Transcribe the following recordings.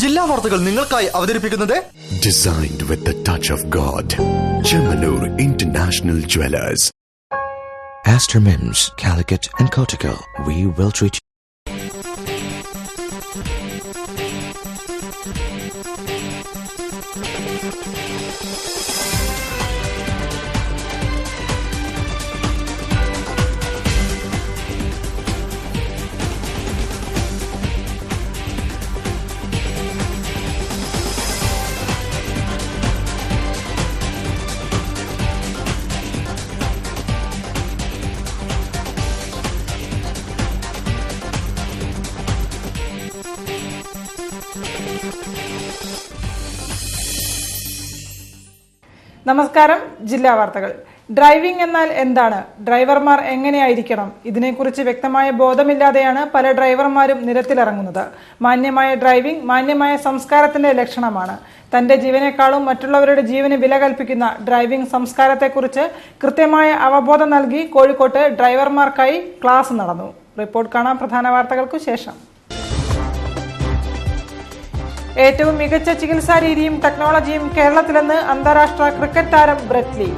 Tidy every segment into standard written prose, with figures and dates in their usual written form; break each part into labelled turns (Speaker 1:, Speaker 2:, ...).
Speaker 1: ജില്ലാ വാർത്തകൾ നിങ്ങൾക്കായി അവതരിപ്പിക്കുന്നത്
Speaker 2: Designed with the touch of God. Chemanur International Jewelers. Astor Mims, Calicut and Kottakkal. We will treat you.
Speaker 3: നമസ്കാരം. ജില്ലാ വാർത്തകൾ. ഡ്രൈവിംഗ് എന്നാൽ എന്താണ്? ഡ്രൈവർമാർ എങ്ങനെയായിരിക്കണം? ഇതിനെക്കുറിച്ച് വ്യക്തമായ ബോധമില്ലാതെയാണ് പല ഡ്രൈവർമാരും നിരത്തിലിറങ്ങുന്നത്. മാന്യമായ ഡ്രൈവിംഗ് മാന്യമായ സംസ്കാരത്തിന്റെ ലക്ഷണമാണ്. തന്റെ ജീവനേക്കാളും മറ്റുള്ളവരുടെ ജീവന് വില കൽപ്പിക്കുന്ന ഡ്രൈവിംഗ് സംസ്കാരത്തെക്കുറിച്ച് കൃത്യമായ അവബോധം നൽകി കോഴിക്കോട്ട് ഡ്രൈവർമാർക്കായി ക്ലാസ് നടന്നു. റിപ്പോർട്ട് കാണാം പ്രധാന വാർത്തകൾക്കു ശേഷം. ഏറ്റവും മികച്ച ചികിത്സാ രീതിയും ടെക്നോളജിയും കേരളത്തിലെന്ന് അന്താരാഷ്ട്ര ക്രിക്കറ്റ് താരം ബ്രെറ്റ് ലീ.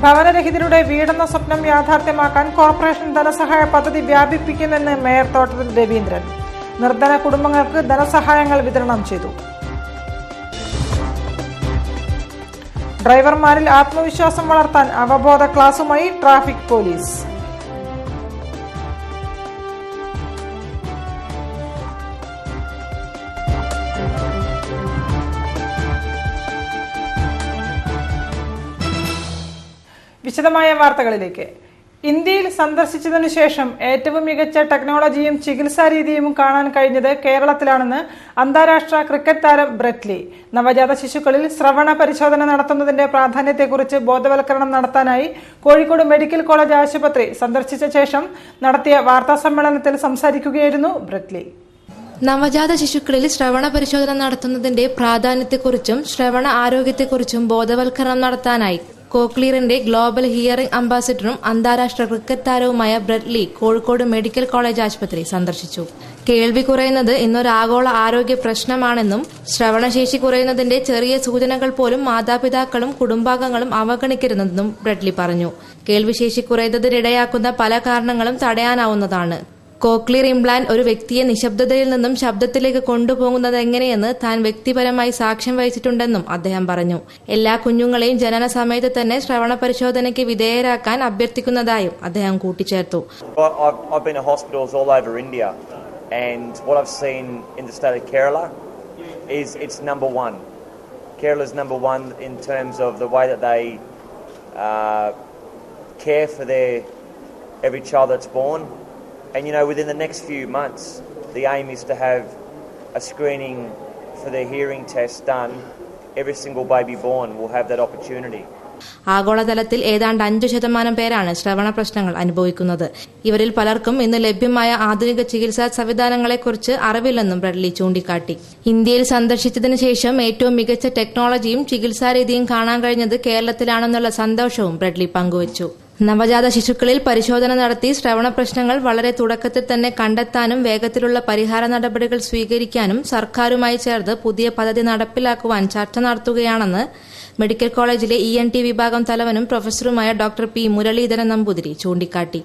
Speaker 3: ഭവനരഹിതരുടെ വീടെന്ന സ്വപ്നം യാഥാർത്ഥ്യമാക്കാൻ കോർപ്പറേഷൻ ധനസഹായ പദ്ധതി വ്യാപിപ്പിക്കുമെന്ന് മേയർ തോട്ടത്തിൽ രവീന്ദ്രൻ. നിർധന കുടുംബങ്ങൾക്ക് ധനസഹായങ്ങൾ വിതരണം ചെയ്തു. ഡ്രൈവർമാരിൽ ആത്മവിശ്വാസം വളർത്താൻ അവബോധ ക്ലാസുമായി ട്രാഫിക് പോലീസ്. വിശദമായ വാർത്തകളിലേക്ക്. ഇന്ത്യയിൽ സന്ദർശിച്ചതിനു ശേഷം ഏറ്റവും മികച്ച ടെക്നോളജിയും ചികിത്സാ രീതിയും കാണാൻ കഴിഞ്ഞത് കേരളത്തിലാണെന്ന് അന്താരാഷ്ട്ര ക്രിക്കറ്റ് താരം ബ്രെറ്റ് ലീ. നവജാത ശിശുക്കളിൽ ശ്രവണ പരിശോധന നടത്തുന്നതിന്റെ പ്രാധാന്യത്തെക്കുറിച്ച് ബോധവൽക്കരണം നടത്താനായി കോഴിക്കോട് മെഡിക്കൽ കോളേജ് ആശുപത്രി സന്ദർശിച്ച ശേഷം നടത്തിയ വാർത്താ സമ്മേളനത്തിൽ സംസാരിക്കുകയായിരുന്നു ബ്രെറ്റ് ലീ.
Speaker 4: നവജാത ശിശുക്കളിൽ ശ്രവണ പരിശോധന നടത്തുന്നതിന്റെ പ്രാധാന്യത്തെക്കുറിച്ചും ശ്രവണ ആരോഗ്യത്തെക്കുറിച്ചും ബോധവൽക്കരണം നടത്താനായി കോക്ലിയറിന്റെ ഗ്ലോബൽ ഹിയറിംഗ് അംബാസിഡറും അന്താരാഷ്ട്ര ക്രിക്കറ്റ് താരവുമായ Brett Lee Kozhikode medical college ആശുപത്രി സന്ദർശിച്ചു. കേൾവി കുറയുന്നത് ഇന്നൊരു ആഗോള ആരോഗ്യ പ്രശ്നമാണെന്നും ശ്രവണശേഷി കുറയുന്നതിന്റെ ചെറിയ സൂചനകൾ പോലും മാതാപിതാക്കളും കുടുംബാംഗങ്ങളും അവഗണിക്കരുതെന്നും ബ്രെറ്റ് ലീ പറഞ്ഞു. കേൾവിശേഷി കുറയുന്നതിനിടയാക്കുന്ന പല കാരണങ്ങളും തടയാനാവുന്നതാണ്. കോക്ലിയർ ഇംപ്ലാന്റ് ഒരു വ്യക്തിയെ നിശബ്ദതയിൽ നിന്നും ശബ്ദത്തിലേക്ക് കൊണ്ടുപോകുന്നത് എങ്ങനെയെന്ന് താൻ വ്യക്തിപരമായി സാക്ഷ്യം വഹിച്ചിട്ടുണ്ടെന്നും അദ്ദേഹം പറഞ്ഞു. എല്ലാ കുഞ്ഞുങ്ങളെയും ജനന സമയത്ത് തന്നെ ശ്രവണ പരിശോധനയ്ക്ക് വിധേയരാക്കാൻ അഭ്യർത്ഥിക്കുന്നതായും അദ്ദേഹം കൂട്ടിച്ചേർത്തു.
Speaker 5: I've been to hospitals all over India and what I've seen in the state of Kerala is it's number one. Kerala's number one in terms of the way that they care for every child that's born. And you know, within the next few months, the aim is to have a screening for their hearing test done. Every single baby born will have that opportunity.
Speaker 4: ആഗോളതലത്തിൽ ഏതാണ്ട് 5% പേരാണ് ശ്രവണ പ്രശ്നങ്ങൾ അനുഭവിക്കുന്നത്. ഇവരിൽ പലർക്കും ഇന്ന് ലഭ്യമായ ആധുനിക ചികിത്സാ സംവിധാനങ്ങളെക്കുറിച്ച് അറിവില്ലെന്നും ബ്രെറ്റ് ലീ ചൂണ്ടിക്കാട്ടി. ഇന്ത്യയിൽ സന്ദർശിച്ചതിനു ശേഷം ഏറ്റവും മികച്ച ടെക്നോളജിയും ചികിത്സാരീതിയും കാണാൻ കഴിഞ്ഞത് കേരളത്തിലാണെന്നുള്ള സന്തോഷവും ബ്രെറ്റ് ലീ പങ്കുവച്ചു. നവജാത ശിശുക്കളിൽ പരിശോധന നടത്തി ശ്രവണ പ്രശ്നങ്ങൾ വളരെ തുടക്കത്തിൽ തന്നെ കണ്ടെത്താനും വേഗത്തിലുള്ള പരിഹാര നടപടികൾ സ്വീകരിക്കാനും സർക്കാരുമായി ചേർന്ന് പുതിയ പദ്ധതി നടപ്പിലാക്കുവാൻ ചർച്ച നടത്തുകയാണെന്ന് മെഡിക്കൽ കോളേജിലെ ENT വിഭാഗം തലവനും പ്രൊഫസറുമായ ഡോക്ടർ P. മുരളീധരൻ നമ്പൂതിരി ചൂണ്ടിക്കാട്ടി.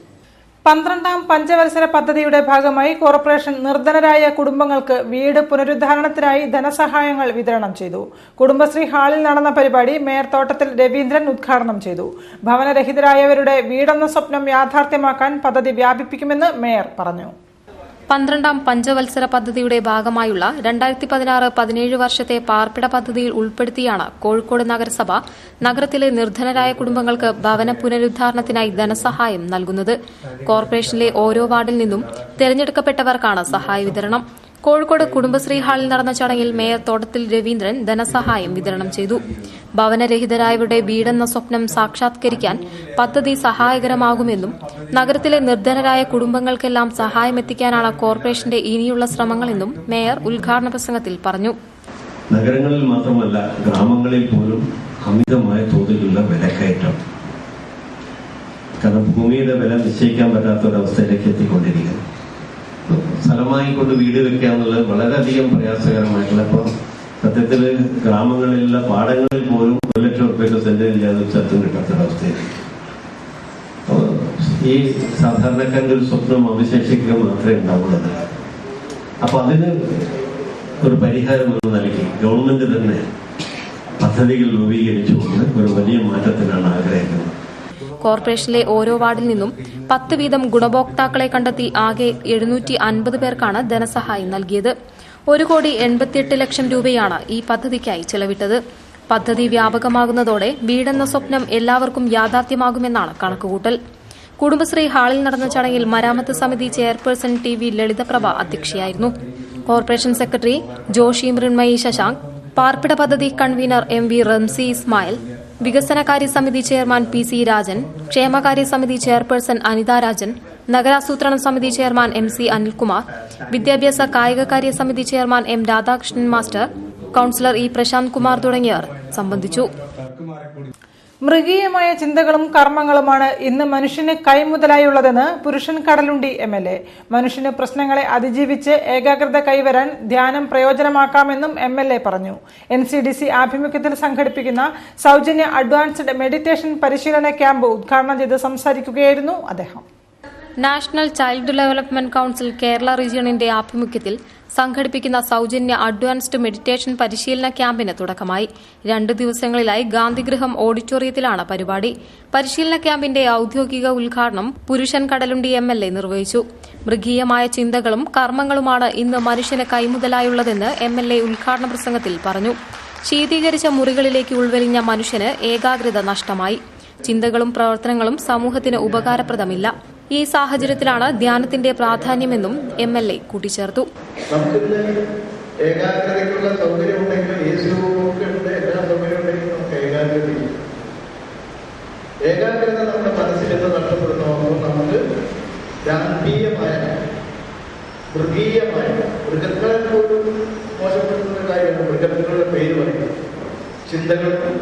Speaker 3: 12ാം പഞ്ചവത്സര പദ്ധതിയുടെ ഭാഗമായി കോർപ്പറേഷൻ നിർധനരായ കുടുംബങ്ങൾക്ക് വീട് പുനരുദ്ധാരണത്തിനായി ധനസഹായങ്ങൾ വിതരണം ചെയ്തു. കുടുംബശ്രീ ഹാളിൽ നടന്ന പരിപാടി മേയർ തോട്ടത്തിൽ രവീന്ദ്രൻ ഉദ്ഘാടനം ചെയ്തു. ഭവനരഹിതരായവരുടെ വീടെന്ന സ്വപ്നം യാഥാർത്ഥ്യമാക്കാൻ പദ്ധതി വ്യാപിപ്പിക്കുമെന്ന് മേയർ പറഞ്ഞു.
Speaker 6: 12ാം പഞ്ചവത്സര പദ്ധതിയുടെ ഭാഗമായുള്ള 2016-17 വർഷത്തെ പാർപ്പിട പദ്ധതിയിൽ ഉൾപ്പെടുത്തിയാണ് കോഴിക്കോട് നഗരസഭ നഗരത്തിലെ നിർധനരായ കുടുംബങ്ങൾക്ക് ഭവന പുനരുദ്ധാരണത്തിനായി ധനസഹായം നൽകുന്നത്. കോർപ്പറേഷനിലെ ഓരോ വാർഡിൽ നിന്നും തെരഞ്ഞെടുക്കപ്പെട്ടവർക്കാണ് സഹായ വിതരണം. കോഴിക്കോട് കുടുംബശ്രീ ഹാളിൽ നടന്ന ചടങ്ങിൽ മേയർ തോട്ടത്തിൽ രവീന്ദ്രൻ ധനസഹായം വിതരണം ചെയ്തു. ഭവനരഹിതരായവരുടെ വീടെന്ന സ്വപ്നം സാക്ഷാത്കരിക്കാൻ പദ്ധതി സഹായകരമാകുമെന്നും നഗരത്തിലെ നിർധനരായ കുടുംബങ്ങൾക്കെല്ലാം സഹായമെത്തിക്കാനാണ് കോർപ്പറേഷന്റെ ഇനിയുള്ള ശ്രമങ്ങളെന്നും മേയർ ഉദ്ഘാടന പ്രസംഗത്തിൽ പറഞ്ഞു.
Speaker 7: നഗരങ്ങളിൽ മാത്രമല്ല ഗ്രാമങ്ങളിൽ പോലും അമിതമായ തോതിലുള്ള വിലക്കയറ്റം കാരണം ഭൂമിയുടെ വില നിശ്ചയിക്കാൻ പറ്റാത്ത ഒരവസ്ഥയിലേക്ക് എത്തിക്കൊണ്ടിരിക്കുന്നു. സ്ഥലമായി കൊണ്ട് വീട് വെക്കുക എന്നുള്ളത് വളരെയധികം പ്രയാസകരമായിട്ടുള്ള, ഇപ്പോൾ സത്യത്തിൽ ഗ്രാമങ്ങളിലുള്ള പാടങ്ങളിൽ പോലും 1 ലക്ഷം രൂപയ്ക്ക് സെന്റില്ലാതെ സ്ഥലത്തും കിട്ടാത്തൊരവസ്ഥയിൽ ഈ സാധാരണക്കാരൻ്റെ ഒരു സ്വപ്നം അവശേഷിക്കുക മാത്രമേ ഉണ്ടാവുള്ളത്. അപ്പൊ അതിന് ഒരു പരിഹാരം എന്ന നിലയ്ക്ക് ഗവൺമെന്റ് തന്നെ പദ്ധതികൾ രൂപീകരിച്ചുകൊണ്ട് ഒരു വലിയ മാറ്റത്തിനാണ് ആഗ്രഹിക്കുന്നത്.
Speaker 6: കോർപ്പറേഷനിലെ ഓരോ വാർഡിൽ നിന്നും 10 വീതം ഗുണഭോക്താക്കളെ കണ്ടെത്തി ആകെ 750 പേർക്കാണ് ധനസഹായം നൽകിയത്. 1,88,00,000 രൂപയാണ് ഈ പദ്ധതിക്കായി ചെലവിട്ടത്. പദ്ധതി വ്യാപകമാകുന്നതോടെ വീടെന്ന സ്വപ്നം എല്ലാവർക്കും യാഥാർത്ഥ്യമാകുമെന്നാണ് കണക്കുകൂട്ടൽ. കുടുംബശ്രീ ഹാളിൽ നടന്ന ചടങ്ങിൽ മരാമത്ത് സമിതി ചെയർപേഴ്സൺ ടി വി ലളിതപ്രഭ അധ്യക്ഷയായിരുന്നു. കോർപ്പറേഷൻ സെക്രട്ടറി ജോഷി മൃണ്മയി ശശാങ്ക്, പാർപ്പിട പദ്ധതി convener M V Ramsi Ismail, വികസനകാര്യ സമിതി ചെയർമാൻ പി സി രാജൻ, ക്ഷേമകാര്യ സമിതി ചെയർപേഴ്സൺ അനിത രാജൻ, നഗരാസൂത്രണ സമിതി ചെയർമാൻ എം സി അനിൽകുമാർ, വിദ്യാഭ്യാസ കായികകാര്യ സമിതി chairman M Radhakrishnan master, councillor E Prashant Kumar തുടങ്ങിയവർ സംബന്ധിച്ചു.
Speaker 3: മൃഗീയമായ ചിന്തകളും കർമ്മങ്ങളുമാണ് ഇന്ന് മനുഷ്യന് കൈമുതലായുള്ളതെന്ന് പുരുഷൻ കടലുണ്ടി MLA. മനുഷ്യന് പ്രശ്നങ്ങളെ അതിജീവിച്ച് ഏകാഗ്രത കൈവരാൻ ധ്യാനം പ്രയോജനമാക്കാമെന്നും MLA പറഞ്ഞു. NCDC ആഭിമുഖ്യത്തിൽ സംഘടിപ്പിക്കുന്ന സൗജന്യ അഡ്വാൻസ്ഡ് മെഡിറ്റേഷൻ പരിശീലന ക്യാമ്പ് ഉദ്ഘാടനം ചെയ്ത് സംസാരിക്കുകയായിരുന്നു അദ്ദേഹം.
Speaker 6: National child development council Kerala റീജിയണിന്റെ ആഭിമുഖ്യത്തിൽ സംഘടിപ്പിക്കുന്ന സൗജന്യ അഡ്വാൻസ്ഡ് മെഡിറ്റേഷൻ പരിശീലന ക്യാമ്പിന് തുടക്കമായി. 2 ദിവസങ്ങളിലായി ഗാന്ധിഗൃഹം ഓഡിറ്റോറിയത്തിലാണ് പരിപാടി. പരിശീലന ക്യാമ്പിന്റെ ഔദ്യോഗിക ഉദ്ഘാടനം പുരുഷൻ കടലുണ്ടി MLA നിർവഹിച്ചു. മൃഗീയമായ ചിന്തകളും കർമ്മങ്ങളുമാണ് ഇന്ന് മനുഷ്യന് കൈമുതലായുള്ളതെന്ന് MLA ഉദ്ഘാടന പ്രസംഗത്തിൽ പറഞ്ഞു. ശീതീകരിച്ച മുറികളിലേക്ക് ഉൾവലിഞ്ഞ മനുഷ്യന് ഏകാഗ്രത നഷ്ടമായി. ചിന്തകളും പ്രവർത്തനങ്ങളും സമൂഹത്തിന് ഉപകാരപ്രദമില്ല. ഈ സാഹചര്യത്തിലാണ് ധ്യാനത്തിന്റെ പ്രാധാന്യമെന്നും MLA കൂട്ടിച്ചേർത്തു.
Speaker 8: ഏകാഗ്രതയ്ക്കുള്ള സൗകര്യം ഉണ്ടെങ്കിൽ എല്ലാ സൗകര്യം ഉണ്ടെങ്കിൽ നമുക്ക് ഏകാഗ്രത നമ്മുടെ മനസ്സിൽ നിന്ന് നഷ്ടപ്പെടുന്നപ്പോൾ നമുക്ക് ഗാംഭീര്യമായ മൃഗീയമായ മൃഗങ്ങളെ പോലും മോശപ്പെടുത്തുന്ന കാര്യമാണ് മൃഗങ്ങളുടെ പേര് പറയുന്നത്. ചിന്തകളും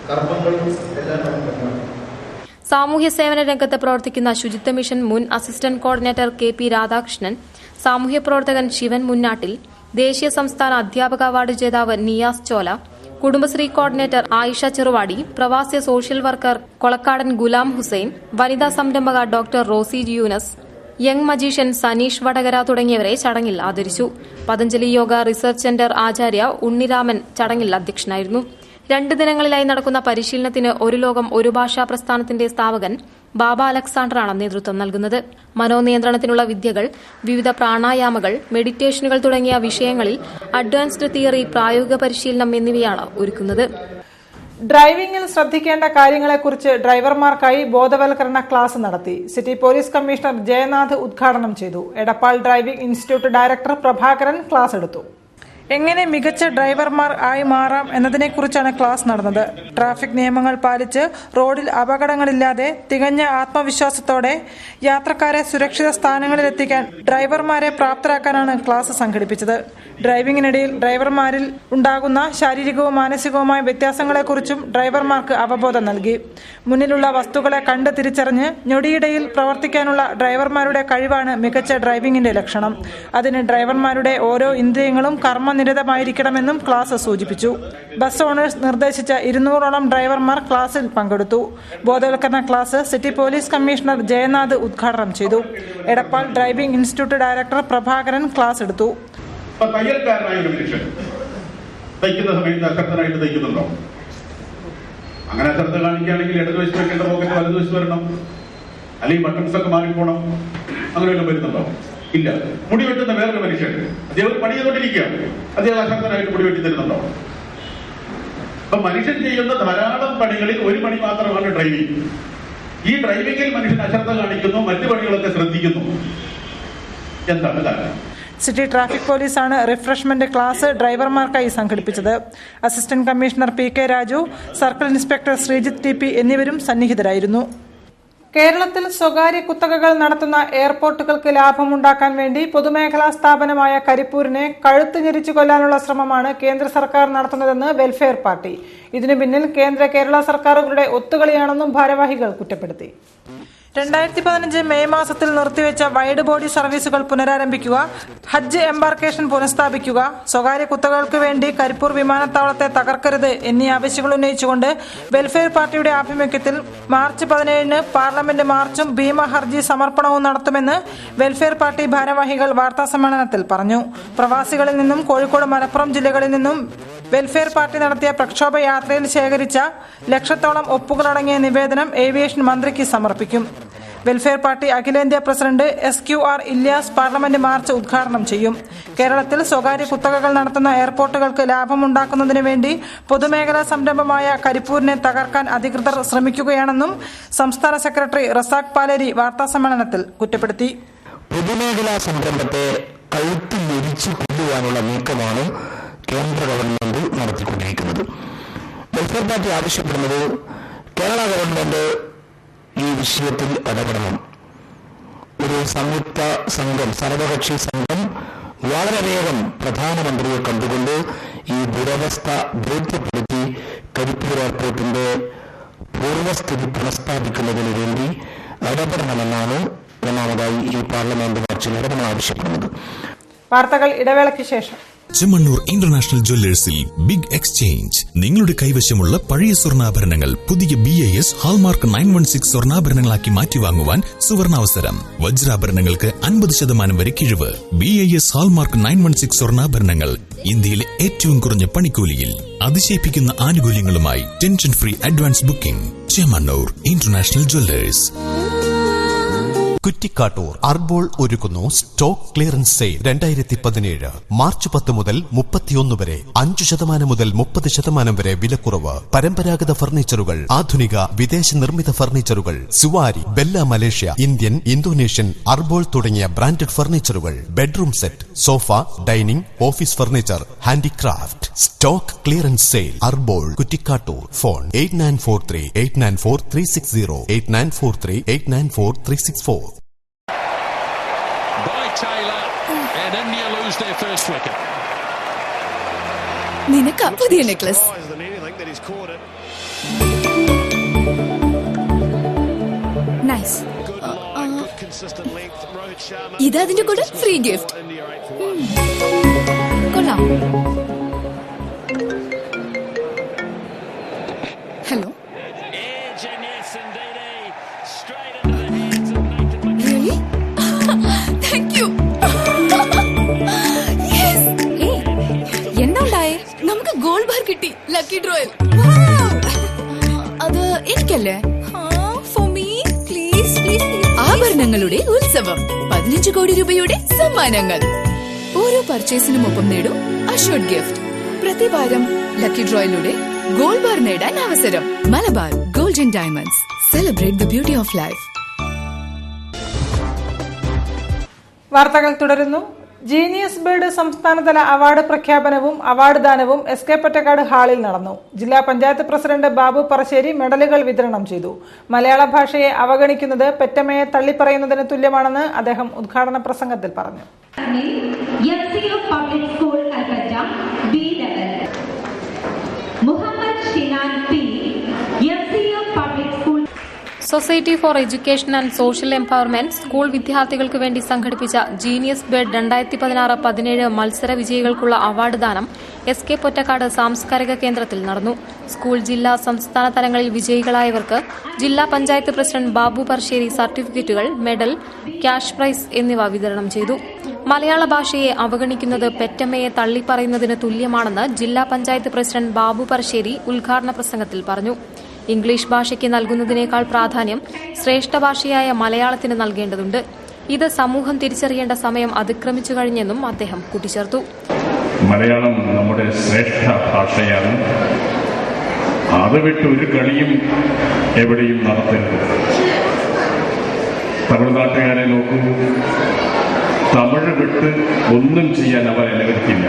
Speaker 8: കർമ്മങ്ങളും എല്ലാം നമുക്ക്.
Speaker 6: സാമൂഹ്യ സേവന രംഗത്ത് പ്രവർത്തിക്കുന്ന ശുചിത്വ മിഷൻ മുൻ അസിസ്റ്റന്റ് കോർഡിനേറ്റർ KP രാധാകൃഷ്ണൻ, സാമൂഹ്യ പ്രവർത്തകൻ ശിവൻ മുന്നാട്ടിൽ, ദേശീയ സംസ്ഥാന അധ്യാപക അവാർഡ് ജേതാവ് നിയാസ് ചോല, കുടുംബശ്രീ കോർഡിനേറ്റർ ആയിഷ ചെറുവാടി, പ്രവാസി സോഷ്യൽ വർക്കർ കൊളക്കാടൻ ഗുലാം ഹുസൈൻ, വനിതാ സംരംഭക doctor Rosy Yunus, young magician Saneesh Vadakara തുടങ്ങിയവരെ ചടങ്ങിൽ ആദരിച്ചു. പതഞ്ജലി യോഗ റിസർച്ച് സെന്റർ ആചാര്യ ഉണ്ണിരാമൻ ചടങ്ങിൽ അധ്യക്ഷനായിരുന്നു. 2 ദിനങ്ങളിലായി നടക്കുന്ന പരിശീലനത്തിന് ഒരു ലോകം ഒരു ഭാഷാ പ്രസ്ഥാനത്തിന്റെ സ്ഥാപകൻ ബാബ അലക്സാണ്ടറാണ് നേതൃത്വം നൽകുന്നത്. മനോനിയന്ത്രണത്തിനുള്ള വിദ്യകൾ, വിവിധ പ്രാണായാമങ്ങൾ, മെഡിറ്റേഷനുകൾ തുടങ്ങിയ വിഷയങ്ങളിൽ അഡ്വാൻസ്ഡ് തിയറി, പ്രായോഗിക പരിശീലനം എന്നിവയാണ് ഒരുക്കുന്നത്.
Speaker 3: ഡ്രൈവിംഗിൽ ശ്രദ്ധിക്കേണ്ട കാര്യങ്ങളെക്കുറിച്ച് ഡ്രൈവർമാർക്കായി ബോധവൽക്കരണ ക്ലാസ് നടത്തി. സിറ്റി പോലീസ് കമ്മീഷണർ ജയനാഥ് ഉദ്ഘാടനം ചെയ്തു. Edappal driving institute director Prabhakaran class എടുത്തു. എങ്ങനെ മികച്ച ഡ്രൈവർമാർ ആയി മാറാം എന്നതിനെക്കുറിച്ചാണ് ക്ലാസ് നടന്നത്. ട്രാഫിക് നിയമങ്ങൾ പാലിച്ച് റോഡിൽ അപകടങ്ങളില്ലാതെ തികഞ്ഞ ആത്മവിശ്വാസത്തോടെ യാത്രക്കാരെ സുരക്ഷിത സ്ഥാനങ്ങളിലെത്തിക്കാൻ ഡ്രൈവർമാരെ പ്രാപ്തരാക്കാനാണ് ക്ലാസ് സംഘടിപ്പിച്ചത്. ഡ്രൈവിംഗിനിടയിൽ ഡ്രൈവർമാരിൽ ഉണ്ടാകുന്ന ശാരീരികവും മാനസികവുമായ വ്യത്യാസങ്ങളെക്കുറിച്ചും ഡ്രൈവർമാർക്ക് അവബോധം നൽകി. മുന്നിലുള്ള വസ്തുക്കളെ കണ്ട് തിരിച്ചറിഞ്ഞ് ഞൊടിയിടയിൽ പ്രവർത്തിക്കാനുള്ള ഡ്രൈവർമാരുടെ കഴിവാണ് മികച്ച ഡ്രൈവിംഗിന്റെ ലക്ഷണം. അതിന് ഡ്രൈവർമാരുടെ ഓരോ ഇന്ദ്രിയങ്ങളും കർമ്മനിരതമായിരിക്കണമെന്നും ക്ലാസ് സൂചിപ്പിച്ചു. ബസ് ഓണേഴ്സ് നിർദ്ദേശിച്ച 200ഓളം ഡ്രൈവർമാർ ക്ലാസ്സിൽ പങ്കെടുത്തു. ബോധവൽക്കരണ class city police commissioner Jayanath ഉദ്ഘാടനം ചെയ്തു. Edappal driving institute director Prabhakaran class എടുത്തു.
Speaker 9: തയ്യൽക്കാരനായ ഒരു മനുഷ്യൻ തയ്ക്കുന്ന സമയത്ത് അശ്രദ്ധനായിട്ട് തയ്ക്കുന്നുണ്ടോ? അങ്ങനെ അശ്രദ്ധ കാണിക്കുകയാണെങ്കിൽ ഇടതുവശത്ത് വെക്കേണ്ട പോക്കറ്റ് വലതുവശത്ത് വരണം, അല്ലെങ്കിൽ ബട്ടൺസ് ഒക്കെ മാറിപ്പോണം. അങ്ങനെ വല്ലതും വരുന്നുണ്ടോ? ഇല്ല. മുടി വെട്ടുന്ന വേറൊരു മനുഷ്യൻ, അദ്ദേഹം പണി ചെയ്തുകൊണ്ടിരിക്കുകയാണ്, അദ്ദേഹം അശ്രദ്ധനായിട്ട് മുടി വെട്ടി തരുന്നുണ്ടോ? അപ്പൊ മനുഷ്യൻ ചെയ്യുന്ന ധാരാളം പണികളിൽ ഒരു പണി മാത്രമാണ് ഡ്രൈവിംഗ്. ഈ ഡ്രൈവിംഗിൽ മനുഷ്യൻ അശ്രദ്ധ കാണിക്കുന്നു, മറ്റു പണികളൊക്കെ ശ്രദ്ധിക്കുന്നു. എന്താണ് കാരണം?
Speaker 3: സിറ്റി ട്രാഫിക് പോലീസാണ് റിഫ്രഷ്മെന്റ് ക്ലാസ് ഡ്രൈവർമാർക്കായി സംഘടിപ്പിച്ചത്. Assistant commissioner PK Raju, circle inspector Sreejith TP എന്നിവരും സന്നിഹിതരായിരുന്നു. കേരളത്തിൽ സ്വകാര്യ കുത്തകകൾ നടത്തുന്ന എയർപോർട്ടുകൾക്ക് ലാഭമുണ്ടാക്കാൻ വേണ്ടി പൊതുമേഖലാ സ്ഥാപനമായ കരിപ്പൂരിനെ കഴുത്ത് ഞെരിച്ചു കൊല്ലാനുള്ള ശ്രമമാണ് കേന്ദ്ര സർക്കാർ നടത്തുന്നതെന്ന് വെൽഫെയർ പാർട്ടി. ഇതിനു പിന്നിൽ കേരള സർക്കാരുകളുടെ ഒത്തുകളിയാണെന്നും ഭാരവാഹികൾ കുറ്റപ്പെടുത്തി. 2015 മെയ് മാസത്തിൽ നിർത്തിവെച്ച വൈഡ് ബോഡി സർവീസുകൾ പുനരാരംഭിക്കുക, ഹജ്ജ് എംബാർക്കേഷൻ പുനഃസ്ഥാപിക്കുക, സ്വകാര്യ കുത്തകകൾക്ക് വേണ്ടി കരിപ്പൂർ വിമാനത്താവളത്തെ തകർക്കരുത് എന്നീ ആവശ്യങ്ങൾ ഉന്നയിച്ചുകൊണ്ട് വെൽഫെയർ പാർട്ടിയുടെ ആഭിമുഖ്യത്തിൽ മാർച്ച് 17 പാർലമെന്റ് മാർച്ചും ഭീമ ഹർജി സമർപ്പണവും നടത്തുമെന്ന് വെൽഫെയർ പാർട്ടി ഭാരവാഹികൾ വാർത്താസമ്മേളനത്തിൽ പറഞ്ഞു. പ്രവാസികളിൽ നിന്നും കോഴിക്കോട്, മലപ്പുറം ജില്ലകളിൽ നിന്നും വെൽഫെയർ പാർട്ടി നടത്തിയ പ്രക്ഷോഭ യാത്രയിൽ ശേഖരിച്ച ലക്ഷത്തോളം ഒപ്പുകളടങ്ങിയ നിവേദനം ഏവിയേഷൻ മന്ത്രിക്ക് സമർപ്പിക്കും. വെൽഫെയർ പാർട്ടി അഖിലേന്ത്യാ president SQR Ilyas parliament March ഉദ്ഘാടനം ചെയ്യും. കേരളത്തിൽ സ്വകാര്യ കുത്തകകൾ നടത്തുന്ന എയർപോർട്ടുകൾക്ക് ലാഭമുണ്ടാക്കുന്നതിന് വേണ്ടി പൊതുമേഖലാ സംരംഭമായ കരിപ്പൂരിനെ തകർക്കാൻ അധികൃതർ ശ്രമിക്കുകയാണെന്നും സംസ്ഥാന സെക്രട്ടറി റസാഖ് പാലേരി വാർത്താസമ്മേളനത്തിൽ കുറ്റപ്പെടുത്തി.
Speaker 10: പൊതുമേഖലാ സംരംഭത്തെ കഴുത്തിൽ ഞെരിച്ചു കൊല്ലുവാനുള്ള നീക്കമാണ് കേന്ദ്ര ഗവൺമെന്റ് നടത്തിക്കൊണ്ടിരിക്കുന്നത്. വെൽഫെയർ പാർട്ടി ആവശ്യപ്പെടുന്നത് കേരള ഗവൺമെന്റ് ഈ വിഷയത്തിൽ ഇടപെടണം. ഒരു സംയുക്ത സംഘം, സർവകക്ഷി സംഘം വളരെ വേഗം പ്രധാനമന്ത്രിയെ കണ്ടുകൊണ്ട് ഈ ദുരവസ്ഥ ബോധ്യപ്പെടുത്തി കരിപ്പൂർ എയർപോർട്ടിന്റെ പൂർവ്വസ്ഥിതി പുനഃസ്ഥാപിക്കുന്നതിന് വേണ്ടി ഇടപെടണമെന്നാണ് ഒന്നാമതായി ഈ പാർലമെന്റ് മാർച്ചിലൂടെ നമ്മൾ ആവശ്യപ്പെടുന്നത്.
Speaker 3: വാർത്തകൾ ഇടവേളയ്ക്ക് ശേഷം.
Speaker 11: ചെമ്മണ്ണൂർ ഇന്റർനാഷണൽ ജ്വല്ലേഴ്സിൽ ബിഗ് എക്സ്ചേഞ്ച്. നിങ്ങളുടെ കൈവശമുള്ള പഴയ സ്വർണ്ണാഭരണങ്ങൾ പുതിയ BIS ഹാൾമാർക്ക് 916 സ്വർണ്ണാഭരണങ്ങളാക്കി മാറ്റിവാങ്ങുവാൻ സുവർണാവസരം. വജ്രാഭരണങ്ങൾക്ക് 50% വരെ കിഴിവ്. BIS ഹാൾമാർക്ക് 916 സ്വർണ്ണാഭരണങ്ങൾ ഇന്ത്യയിലെ ഏറ്റവും കുറഞ്ഞ പണിക്കൂലിയിൽ അതിശയിപ്പിക്കുന്ന ആനുകൂല്യങ്ങളുമായി tension free advance booking. Chemmanur international jewellers.
Speaker 2: Kuttikkattoor Arbol ഒരുക്കുന്നു സ്റ്റോക്ക് ക്ലിയറൻസ് സെയിൽ 2017 മാർച്ച് 10 മുതൽ 31 വരെ 5% മുതൽ 30% വരെ വിലക്കുറവ്. പരമ്പരാഗത ഫർണിച്ചറുകൾ, ആധുനിക വിദേശ നിർമ്മിത ഫർണിച്ചറുകൾ, Zuari, Bella Malaysia, Indian, Indonesian, Arbol തുടങ്ങിയ ബ്രാൻഡഡ് ഫർണിച്ചറുകൾ, bedroom set, sofa, dining, office furniture, handicraft. Stock clearance sale Arbol Kuttikkattoor. Phone 8943-894-360, 8943-894-364.
Speaker 12: നിനക്ക് പുതിയ നെക്ലസ്. നൈസ്. ഇതതിന്റെ കൂടെ ഫ്രീ ഗിഫ്റ്റ്. കൊള്ളാം. Hello. Really? Thank you. Yes. Hey, എന്താണ്ടായേ? നമുക്ക് ഗോൾഡ് ബാർ കിട്ടി. ലക്കി ഡ്രോയിൽ. അത് എനിക്കല്ലേ? For me, please. ആഭരണങ്ങളുടെ ഉത്സവം. 15 കോടി രൂപയുടെ സമ്മാനങ്ങൾ. ഓരോ പർച്ചേസിനും ഒപ്പം നേടും അഷ്വർഡ് ഗിഫ്റ്റ്. പ്രതിവാരം ലക്കി ഡ്രോയിലൂടെ ഗോൾഡ് ബാർ നേടാൻ അവസരം. Malabar gold and diamonds. Celebrate the beauty of life.
Speaker 3: വാർത്തകൾ തുടരുന്നു. ജീനിയസ് ബേർഡ് സംസ്ഥാനതല അവാർഡ് പ്രഖ്യാപനവും അവാർഡ് ദാനവും SK പൊറ്റക്കാട് ഹാളിൽ നടന്നു. ജില്ലാ പഞ്ചായത്ത് പ്രസിഡന്റ് ബാബു പറശ്ശേരി മെഡലുകൾ വിതരണം ചെയ്തു. മലയാള ഭാഷയെ അവഗണിക്കുന്നത് പെറ്റമ്മയെ തള്ളിപ്പറയുന്നതിന് തുല്യമാണെന്ന് അദ്ദേഹം ഉദ്ഘാടന പ്രസംഗത്തിൽ പറഞ്ഞു.
Speaker 6: Society for education and social empowerment school വിദ്യാർത്ഥികൾക്ക് വേണ്ടി സംഘടിപ്പിച്ച ജീനിയസ് ബേർഡ് 2016-17 മത്സര വിജയികൾക്കുള്ള അവാർഡ് ദാനം SK പൊറ്റക്കാട് സാംസ്കാരിക കേന്ദ്രത്തിൽ നടന്നു. സ്കൂൾ, ജില്ലാ, സംസ്ഥാന തലങ്ങളിൽ വിജയികളായവർക്ക് ജില്ലാ പഞ്ചായത്ത് പ്രസിഡന്റ് ബാബു പറശ്ശേരി സർട്ടിഫിക്കറ്റുകൾ, മെഡൽ, ക്യാഷ് പ്രൈസ് എന്നിവ വിതരണം ചെയ്തു. മലയാള ഭാഷയെ അവഗണിക്കുന്നത് പെറ്റമ്മയെ തള്ളിപ്പറയുന്നതിന് തുല്യമാണെന്ന് ജില്ലാ പഞ്ചായത്ത് പ്രസിഡന്റ് ബാബു പറശ്ശേരി ഉദ്ഘാടന പ്രസംഗത്തിൽ പറഞ്ഞു. ഇംഗ്ലീഷ് ഭാഷയ്ക്ക് നൽകുന്നതിനേക്കാൾ പ്രാധാന്യം ശ്രേഷ്ഠ ഭാഷയായ മലയാളത്തിന് നൽകേണ്ടതുണ്ട്. ഇത് സമൂഹം തിരിച്ചറിയേണ്ട സമയം അതിക്രമിച്ചു കഴിഞ്ഞെന്നും അദ്ദേഹം കൂട്ടിച്ചേർത്തു.
Speaker 9: മലയാളം നമ്മുടെ ശ്രേഷ്ഠ ഭാഷയാണ്. അത് വിട്ട് ഒരു കളിയും എവിടെയും നടത്തരുത്. തമിഴ്നാട്ടുകാരെ നോക്കൂ, തമിഴ് വിട്ട് ഒന്നും ചെയ്യാൻ അവർ അനുവദിക്കില്ല.